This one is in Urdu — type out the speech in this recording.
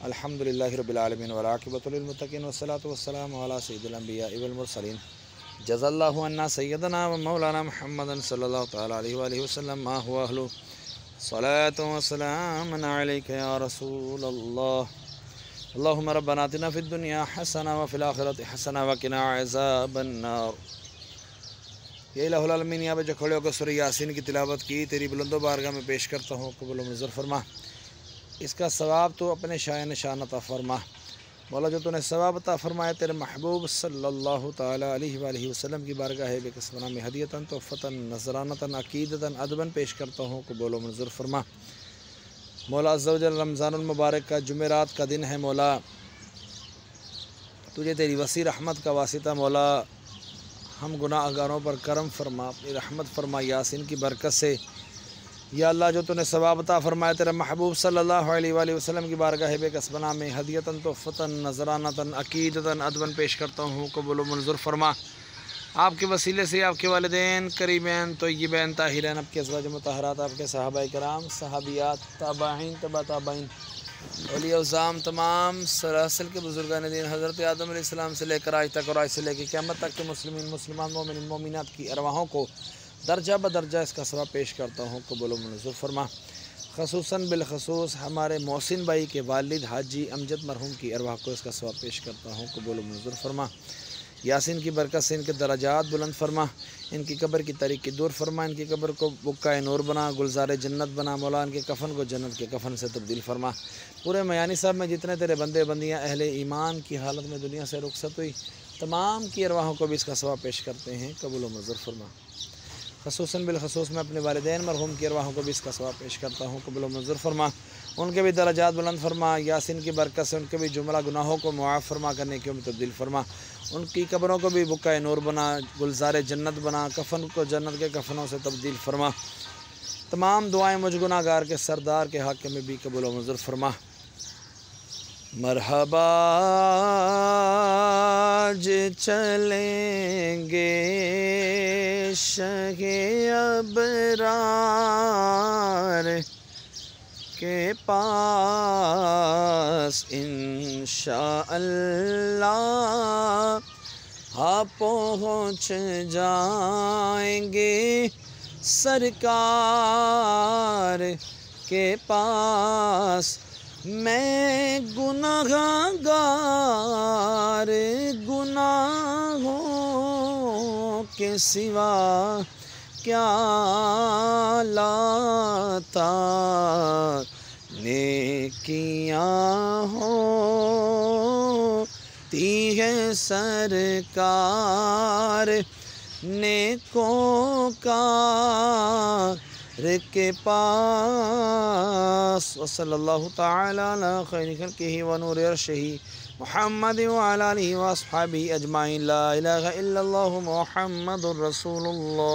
الحمدللہ رب العالمین والعاقبۃ للمتقین والصلاۃ والسلام علی سید الانبیاء والمرسلین جزا اللہ عنا سیدنا و مولانا محمد صلی اللہ تعالی علیہ وآلہ وسلم ما هو اہل صلاۃ و سلام علیک یا رسول اللہ اللہم ربنا آتنا فی الدنیا حسنہ وفی الآخرۃ حسنہ وقنا عذاب النار۔ یا الہ العالمین، یہاں پہ جو کھڑے ہو کر سورہ یاسین کی تلاوت کی تیری بلند و بارگاہ میں پیش کرتا ہوں، قبول و منظور فرما۔ اس کا ثواب تو اپنے شاہ نشان عطا فرما مولا، جو تو نے ثواب عطا فرمایا تیرے محبوب صلی اللہ تعالی علیہ وآلہ وسلم کی بارگاہ بے قسمنا میں ہدیتاً تحفتاً نذرانتاً عقیدتاً ادباً پیش کرتا ہوں، قبول و منظور فرما مولا۔ عز و جل رمضان المبارک کا جمعرات کا دن ہے مولا، تجھے تیری وسیع رحمت کا واسطہ مولا ہم گناہ گاروں پر کرم فرما، اپنی رحمت فرما یاسین کی برکت سے یا اللہ، جو تو نے ثواب عطا فرمایا تیرے محبوب صلی اللہ علیہ وآلہ وسلم کی بارگاہ بے قسمنا میں ہدیتاً تحفتاً نذرانتاً عقیدتاً ادباً پیش کرتا ہوں، قبول و منظور فرما۔ آپ کے وسیلے سے آپ کے والدین قریبین طیبین طاہرین، آپ کے ازواج مطہرات، آپ کے صحابہ کرام، صحابیات، تابعین، تبع تابعین، اولیاء اعظام، تمام سلاسل کے بزرگان دین حضرت آدم علیہ السلام سے لے کر آج تک اور آج سے لے کے قیامت تک کے مسلمین مسلمان مومنین مومنات کی ارواحوں کو درجہ بدرجہ اس کا ثواب پیش کرتا ہوں، قبول و منظور فرما۔ خصوصاً بالخصوص ہمارے محسن بھائی کے والد حاجی امجد مرحوم کی ارواح کو اس کا ثواب پیش کرتا ہوں، قبول و منظور فرما۔ یاسین کی برکت سے ان کے درجات بلند فرما، ان کی قبر کی تاریکی دور فرما، ان کی قبر کو بقعۂ نور بنا، گلزار جنت بنا مولا، ان کے کفن کو جنت کے کفن سے تبدیل فرما۔ پورے میانی صاحب میں جتنے تیرے بندے بندیاں اہل ایمان کی حالت میں دنیا سے رخصت ہوئی، تمام کی ارواحوں کو بھی اس کا ثواب پیش کرتے ہیں، قبول و منظور فرما۔ خصوصاً بالخصوص میں اپنے والدین مرحوم کی ارواحوں کو بھی اس کا ثواب پیش کرتا ہوں، قبول و منظور فرما، ان کے بھی درجات بلند فرما۔ یاسین کی برکت سے ان کے بھی جملہ گناہوں کو معاف فرما کرنے کی تبدیل فرما، ان کی قبروں کو بھی بقعۂ نور بنا، گلزار جنت بنا، کفن کو جنت کے کفنوں سے تبدیل فرما۔ تمام دعائیں مجھ گناہ گار کے سردار کے حق میں بھی قبول و منظور فرما۔ مرحبا آج چلیں گے شہ ابرار کے پاس، انشاءاللہ پہنچ جائیں گے سرکار کے پاس۔ میں گناہ گار گناہوں کے سوا کیا لاتا، نیکیاں ہوتی ہے سرکار نیکوں کار کے پاس۔ وصلی اللہ تعالی علی خیر خلقہ ونور عرشہ محمد وعلی آلہ واصحابہ اجمعین۔ لا الہ الا اللہ محمد رسول اللہ۔